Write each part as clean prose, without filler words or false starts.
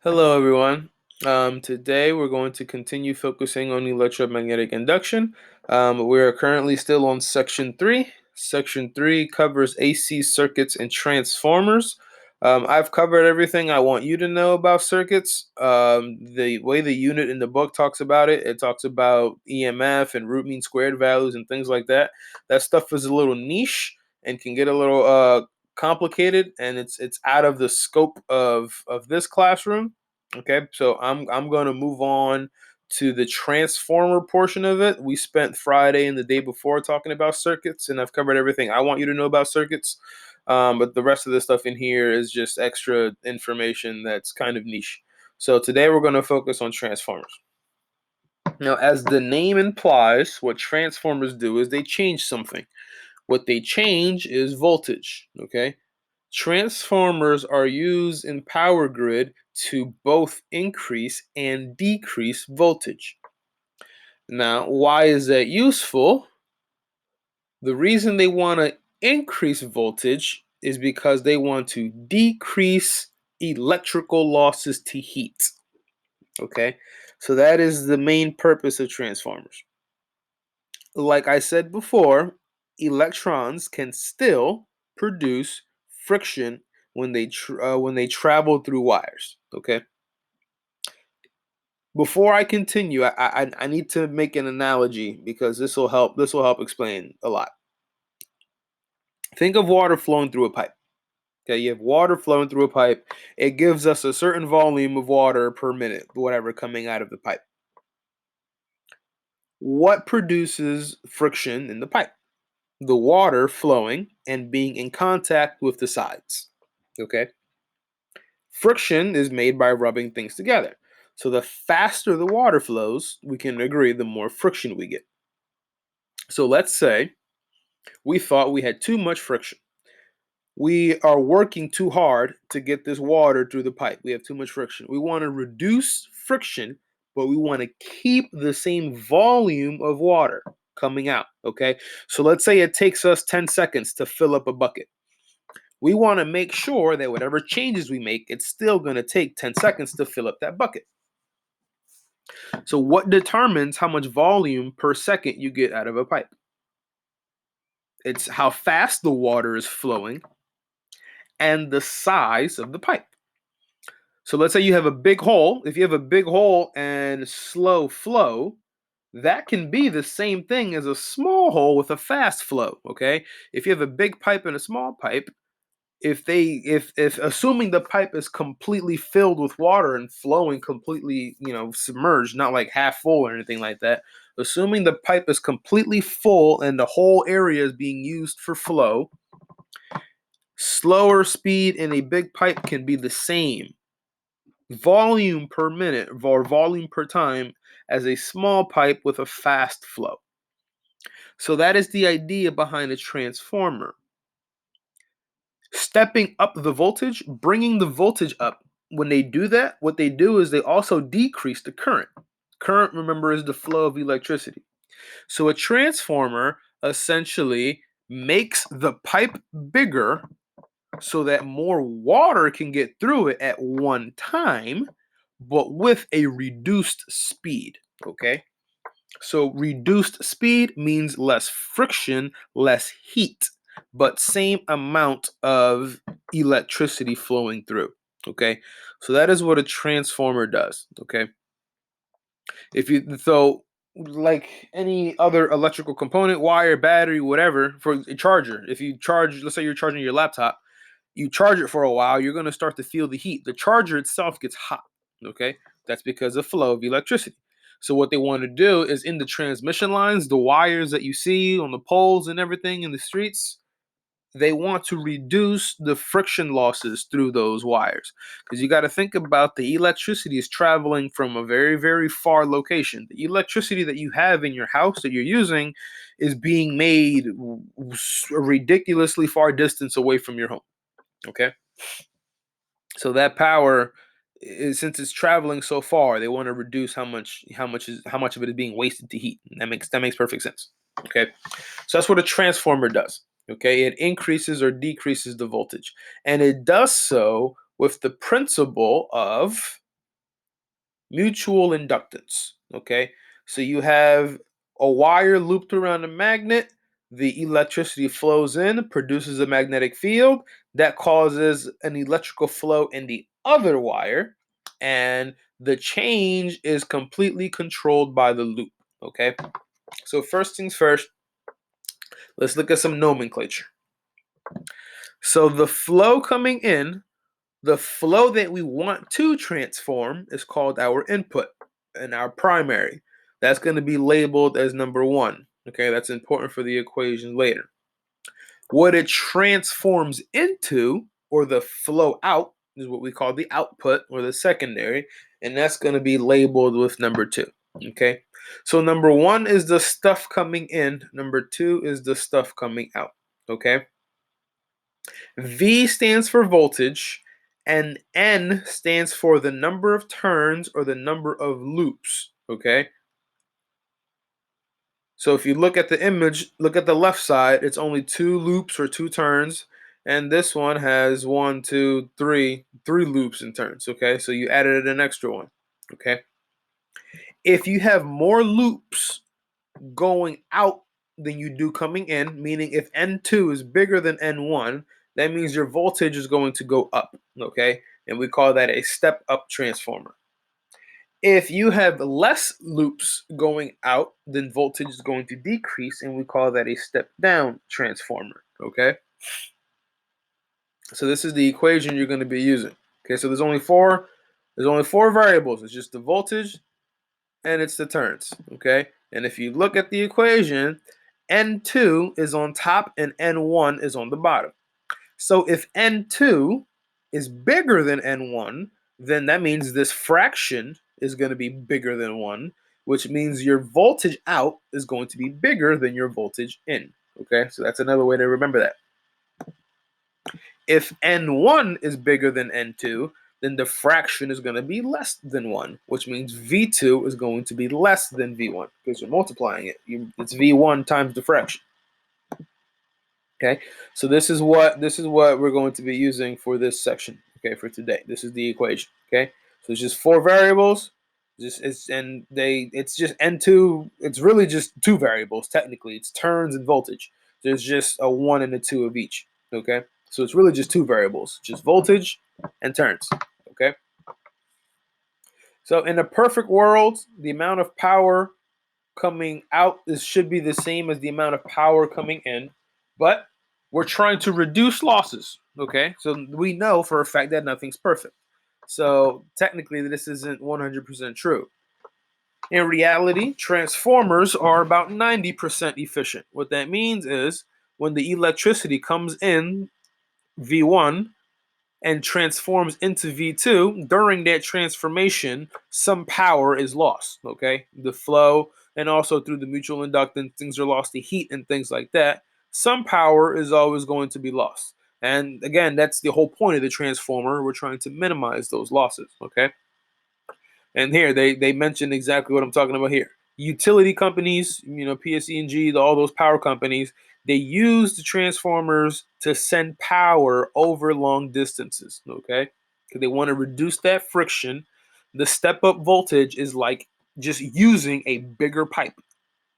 Hello, everyone. Today we're going to continue focusing on electromagnetic induction. We are currently still on section 3. Section 3 covers AC circuits and transformers. I've covered everything I want you to know about circuits. The way the unit in the book talks about it, it talks about EMF and root mean squared values and things like that. That stuff is a little niche and can get a little complicated, and it's out of the scope of this classroom. Okay, so I'm going to move on to the transformer portion of it. We spent Friday and the day before talking about circuits, and I've covered everything I want you to know about circuits. But the rest of the stuff in here is just extra information that's kind of niche. So today we're going to focus on transformers. Now, as the name implies, what transformers do is they change something. What they change is voltage. Okay, transformers are used in power grid to both increase and decrease voltage. Now, why is that useful? The reason they want to increase voltage is because they want to decrease electrical losses to heat. Okay, so that is the main purpose of transformers. Like I said before, electrons can still produce friction when they travel through wires. Okay. Before I continue, I need to make an analogy because this will help. This will help explain a lot. Think of water flowing through a pipe. Okay, you have water flowing through a pipe. It gives us a certain volume of water per minute, whatever coming out of the pipe. What produces friction in the pipe? The water flowing and being in contact with the sides. Okay. Friction is made by rubbing things together. So the faster the water flows, we can agree the more friction we get. So let's say we thought we had too much friction. We are working too hard to get this water through the pipe. We have too much friction. We want to reduce friction, but we want to keep the same volume of water coming out. Okay. So let's say it takes us 10 seconds to fill up a bucket. We want to make sure that whatever changes we make, it's still going to take 10 seconds to fill up that bucket. So, what determines how much volume per second you get out of a pipe? It's how fast the water is flowing and the size of the pipe. So, let's say you have a big hole. If you have a big hole and slow flow, that can be the same thing as a small hole with a fast flow. Okay. If you have a big pipe and a small pipe, if assuming the pipe is completely filled with water and flowing completely, submerged, not like half full or anything like that, assuming the pipe is completely full and the whole area is being used for flow, slower speed in a big pipe can be the same volume per minute or volume per time as a small pipe with a fast flow. So that is the idea behind a transformer. Stepping up the voltage, bringing the voltage up. When they do that, what they do is they also decrease the current. Current, remember, is the flow of electricity. So a transformer essentially makes the pipe bigger so that more water can get through it at one time, but with a reduced speed. Okay. So reduced speed means less friction, less heat, but same amount of electricity flowing through. Okay. So that is what a transformer does. Okay. If you so like any other electrical component, wire, battery, whatever, for a charger, if you charge, let's say you're charging your laptop, you charge it for a while, you're going to start to feel the heat. The charger itself gets hot. Okay. That's because of flow of electricity. So what they want to do is in the transmission lines, the wires that you see on the poles and everything in the streets, they want to reduce the friction losses through those wires. Because you got to think about the electricity is traveling from a very, very far location. The electricity that you have in your house that you're using is being made a ridiculously far distance away from your home. Okay. So that power since it's traveling so far, they want to reduce how much of it is being wasted to heat. And that makes perfect sense. Okay. So that's what a transformer does. Okay, it increases or decreases the voltage. And it does so with the principle of mutual inductance. Okay, so you have a wire looped around a magnet. The electricity flows in, produces a magnetic field that causes an electrical flow in the other wire, and the change is completely controlled by the loop. Okay, so first things first, let's look at some nomenclature. So the flow coming in, the flow that we want to transform is called our input and our primary. That's going to be labeled as number 1. Okay, that's important for the equation later. What it transforms into, or the flow out, is what we call the output or the secondary, and that's going to be labeled with number 2. Okay, so number 1 is the stuff coming in, number 2 is the stuff coming out. Okay, V stands for voltage, and N stands for the number of turns or the number of loops. Okay, so if you look at the image, look at the left side, it's only 2 loops or 2 turns, and this one has 1, 2, 3 loops and turns. Okay, so you added an extra one. Okay, if you have more loops going out than you do coming in, meaning if N2 is bigger than N1, that means your voltage is going to go up. Okay, and we call that a step up transformer. If you have less loops going out, then voltage is going to decrease, and we call that a step down transformer. Okay, so this is the equation you're going to be using. Okay, so there's only four variables. It's just the voltage and it's the turns. Okay, and if you look at the equation, N2 is on top and N1 is on the bottom. So if N2 is bigger than N1, then that means this fraction is going to be bigger than 1, which means your voltage out is going to be bigger than your voltage in. Okay, so that's another way to remember that. If N1 is bigger than N2, then the fraction is going to be less than 1, which means V2 is going to be less than V1 because you're multiplying it. It's V1 times the fraction. Okay, so this is what we're going to be using for this section. Okay, for today, this is the equation. Okay, so it's just 4 variables. It's just N2. It's really just 2 variables technically. It's turns and voltage. There's just a 1 and a 2 of each. Okay, so it's really just 2 variables, just voltage and turns. Okay, so in a perfect world, the amount of power coming out should be the same as the amount of power coming in, but we're trying to reduce losses. Okay, so we know for a fact that nothing's perfect. So technically, this isn't 100% true. In reality, transformers are about 90% efficient. What that means is when the electricity comes in V1 and transforms into V2, during that transformation, some power is lost. Okay, the flow and also through the mutual inductance, things are lost to heat and things like that. Some power is always going to be lost. And again, that's the whole point of the transformer. We're trying to minimize those losses. Okay, and here they mention exactly what I'm talking about here. Utility companies, PSE&G, all those power companies, they use the transformers to send power over long distances. Okay, because they want to reduce that friction. The step up voltage is like just using a bigger pipe,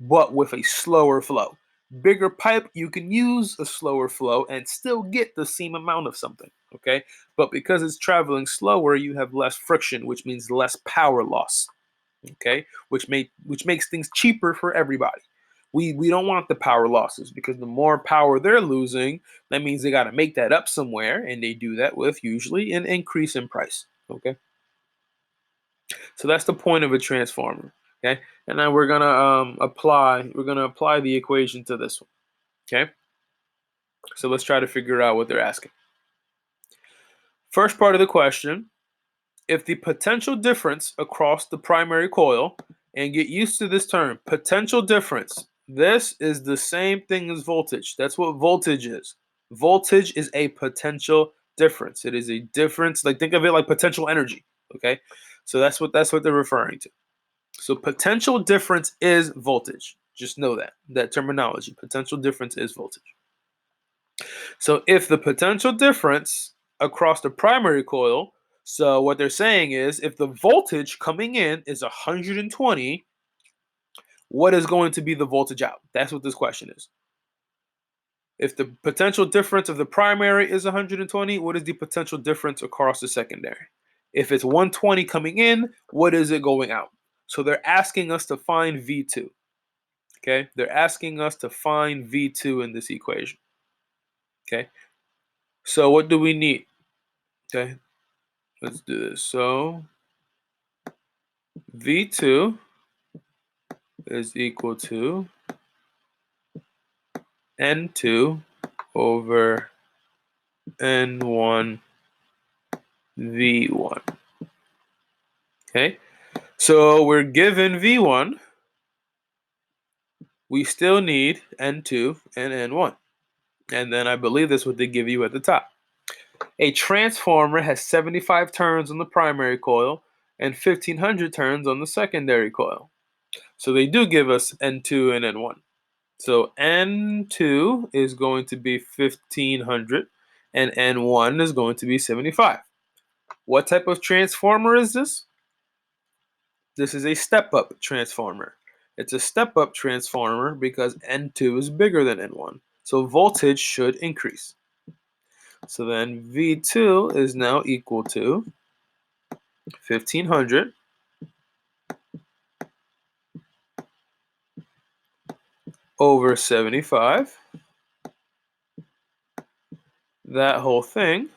but with a slower flow. Bigger pipe, you can use a slower flow and still get the same amount of something. Okay, but because it's traveling slower, you have less friction, which means less power loss. Okay, which makes things cheaper for everybody. We don't want the power losses because the more power they're losing, that means they got to make that up somewhere, and they do that with usually an increase in price. Okay, so that's the point of a transformer. Okay, and now we're gonna apply the equation to this one. Okay, so let's try to figure out what they're asking. First part of the question: if the potential difference across the primary coil, and get used to this term, potential difference. This is the same thing as voltage. That's what voltage is. Voltage is a potential difference. It is a difference. Like think of it like potential energy. Okay, so that's what they're referring to. So potential difference is voltage. Just know that terminology. Potential difference is voltage. So if the potential difference across the primary coil, So what they're saying is if the voltage coming in is 120, what is going to be the voltage out? That's what this question is. If the potential difference of the primary is 120, what is the potential difference across the secondary? If it's 120 coming in, what is it going out? So they're asking us to find V2. Okay, they're asking us to find V2 in this equation. Okay, so what do we need? Okay, let's do this. So V2 is equal to N2 over N1 V1. Okay, so we're given V1. We still need N2 and N1. And then I believe that's what they give you at the top. A transformer has 75 turns on the primary coil and 1500 turns on the secondary coil. So they do give us N2 and N1. So N2 is going to be 1500 and N1 is going to be 75. What type of transformer is this? This is a step-up transformer. It's a step-up transformer because N2 is bigger than N1. So voltage should increase. So then V2 is now equal to 1500 over 75. That whole thing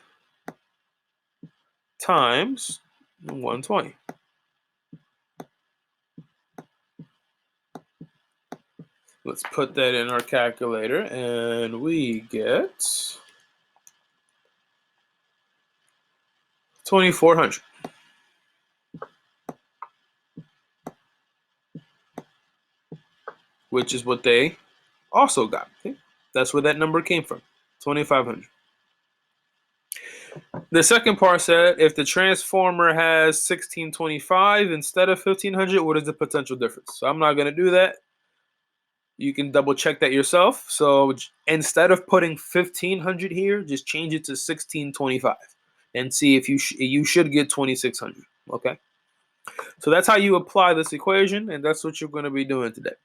times 120. Let's put that in our calculator and we get 2400. Which is what they also got. Okay? That's where that number came from, 2500. The second part said if the transformer has 1625 instead of 1500, what is the potential difference? So I'm not going to do that. You can double check that yourself. So instead of putting 1500 here, just change it to 1625 and see if you should get 2600. Okay. So that's how you apply this equation, and that's what you're going to be doing today.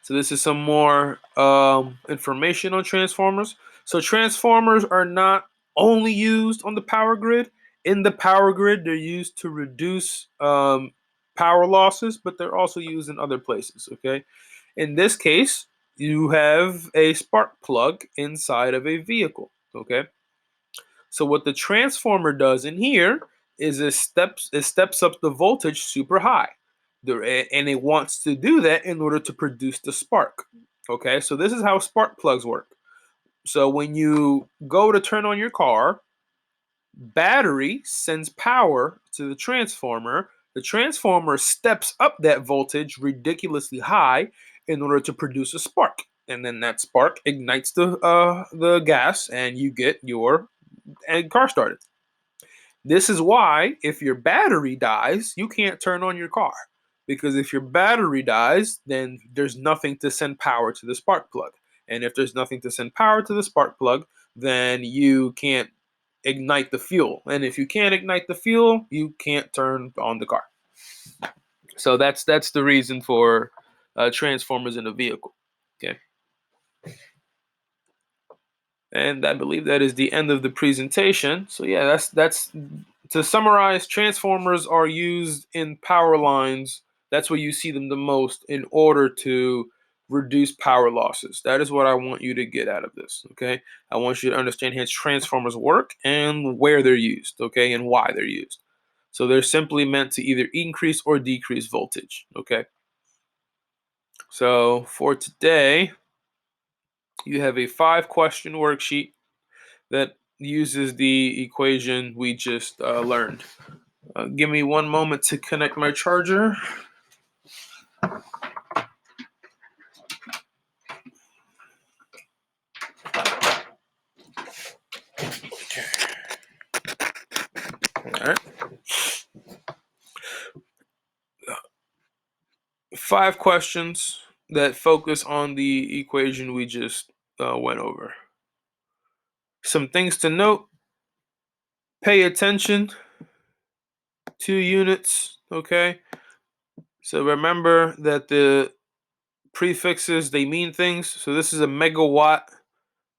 So this is some more information on transformers. So transformers are not only used on the power grid. In the power grid, they're used to reduce power losses, but they're also used in other places, okay? In this case, you have a spark plug inside of a vehicle, okay? So what the transformer does in here is it steps up the voltage super high. And it wants to do that in order to produce the spark. Okay, so this is how spark plugs work. So when you go to turn on your car, battery sends power to the transformer. The transformer steps up that voltage ridiculously high in order to produce a spark. And then that spark ignites the gas and you get your car started. This is why if your battery dies, you can't turn on your car. Because if your battery dies, then there's nothing to send power to the spark plug. And if there's nothing to send power to the spark plug, then you can't ignite the fuel. And if you can't ignite the fuel, you can't turn on the car. So that's the reason for transformers in a vehicle. Okay. And I believe that is the end of the presentation. So yeah, that's to summarize, transformers are used in power lines. That's where you see them the most in order to reduce power losses. That is what I want you to get out of this, okay? I want you to understand how transformers work and where they're used, okay, and why they're used. So they're simply meant to either increase or decrease voltage, okay? So for today, you have a 5-question worksheet that uses the equation we just learned. Give me one moment to connect my charger. All right. 5 questions that focus on the equation we just went over. Some things to note. pay attention to units, okay? So remember that the prefixes, they mean things. So this is a megawatt,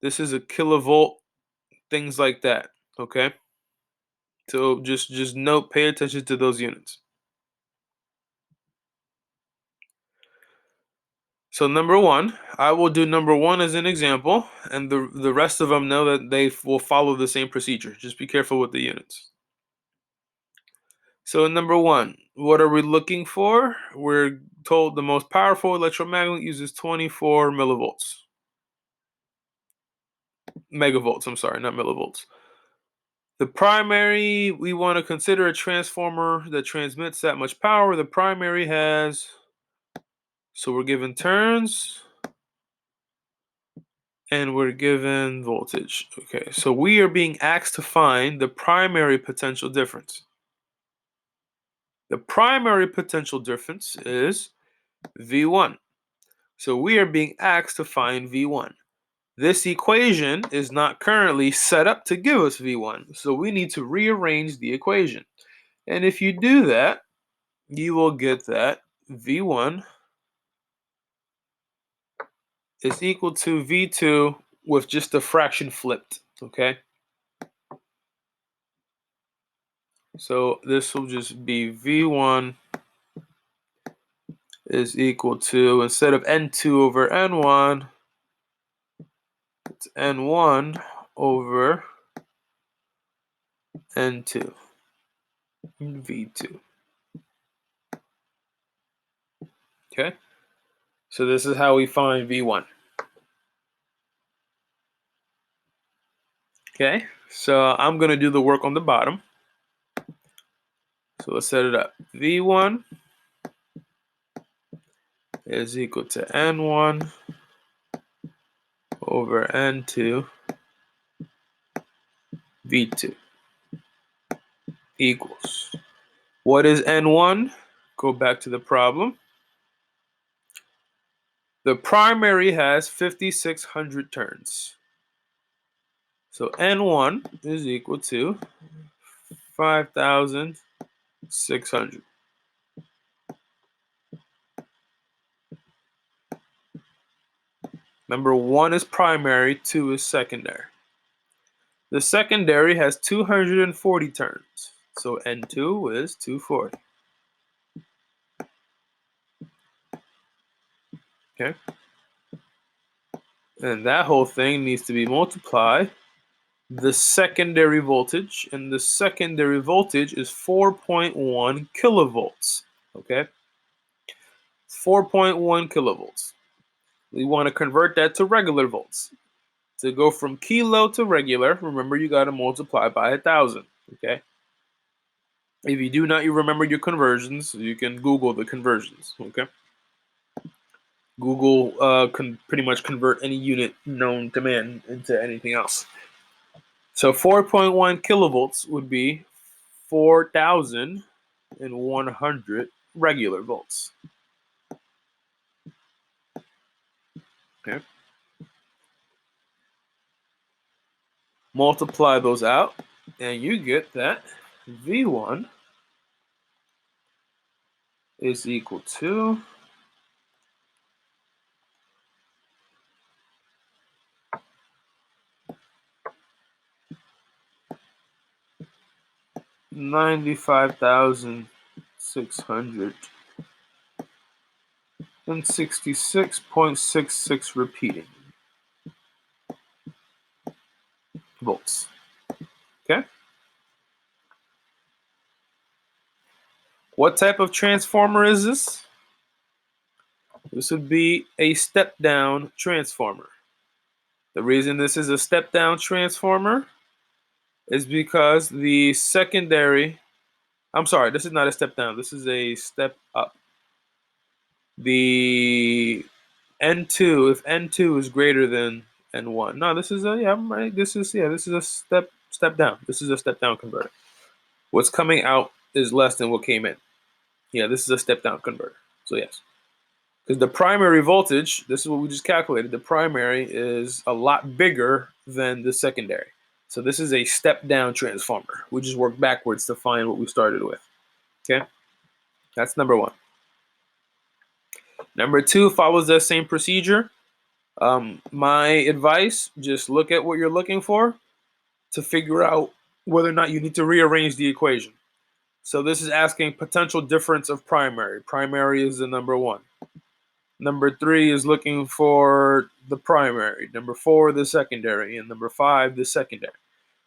this is a kilovolt, things like that, okay? So just note, pay attention to those units. So number one, I will do number one as an example, and the rest of them know that they will follow the same procedure. Just be careful with the units. So number one, what are we looking for? We're told the most powerful electromagnet uses 24 millivolts. Megavolts, I'm sorry, not millivolts. The primary, we want to consider a transformer that transmits that much power. The primary has, so we're given turns and we're given voltage. Okay, so we are being asked to find the primary potential difference. The primary potential difference is V1. So we are being asked to find V1. This equation is not currently set up to give us V1, so we need to rearrange the equation. And if you do that, you will get that V1 is equal to V2 with just a fraction flipped, okay? So this will just be V1 is equal to, instead of N2 over N1, it's N1 over N2, V2, okay? So this is how we find V1. Okay, so I'm going to do the work on the bottom. So let's set it up. V1 is equal to N1 over N2 V2 equals. What is N1? Go back to the problem. The primary has 5,600 turns. So N1 is equal to 5,600. Remember, 1 is primary, 2 is secondary. The secondary has 240 turns. So N2 is 240. Okay. And that whole thing needs to be multiplied. The secondary voltage, and the secondary voltage is 4.1 kilovolts. Okay. 4.1 kilovolts. We want to convert that to regular volts. To go from kilo to regular, remember you got to multiply by 1,000. Okay. If you do not remember your conversions, you can Google the conversions. Okay. Google can pretty much convert any unit known to man into anything else. So 4.1 kilovolts would be 4,100 regular volts. Okay. Multiply those out, and you get that V1 is equal to 95,600 and 66.66 repeating volts. Okay. What type of transformer is this? This would be a step-down transformer. The reason this is a step-down transformer is because the secondary, I'm sorry, this is not a step-down, this is a step-up. The N2, if N2 is greater than N1, no, this is a, yeah, I'm right, this is a step down. This is a step-down converter. What's coming out is less than what came in. Yeah, this is a step-down converter. So yes. Because the primary voltage, this is what we just calculated, the primary is a lot bigger than the secondary. So this is a step-down transformer. We just work backwards to find what we started with. Okay, that's number one. Number two follows the same procedure. My advice, just look at what you're looking for to figure out whether or not you need to rearrange the equation. So this is asking potential difference of primary. Primary is the number one. Number three is looking for the primary. Number four, the secondary. And number five, the secondary.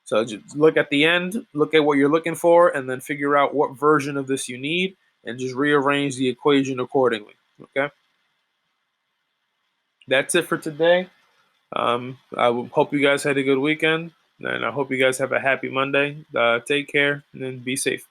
So just look at the end, look at what you're looking for, and then figure out what version of this you need, and just rearrange the equation accordingly. Okay? That's it for today. Hope you guys had a good weekend, and I hope you guys have a happy Monday. Take care, and then be safe.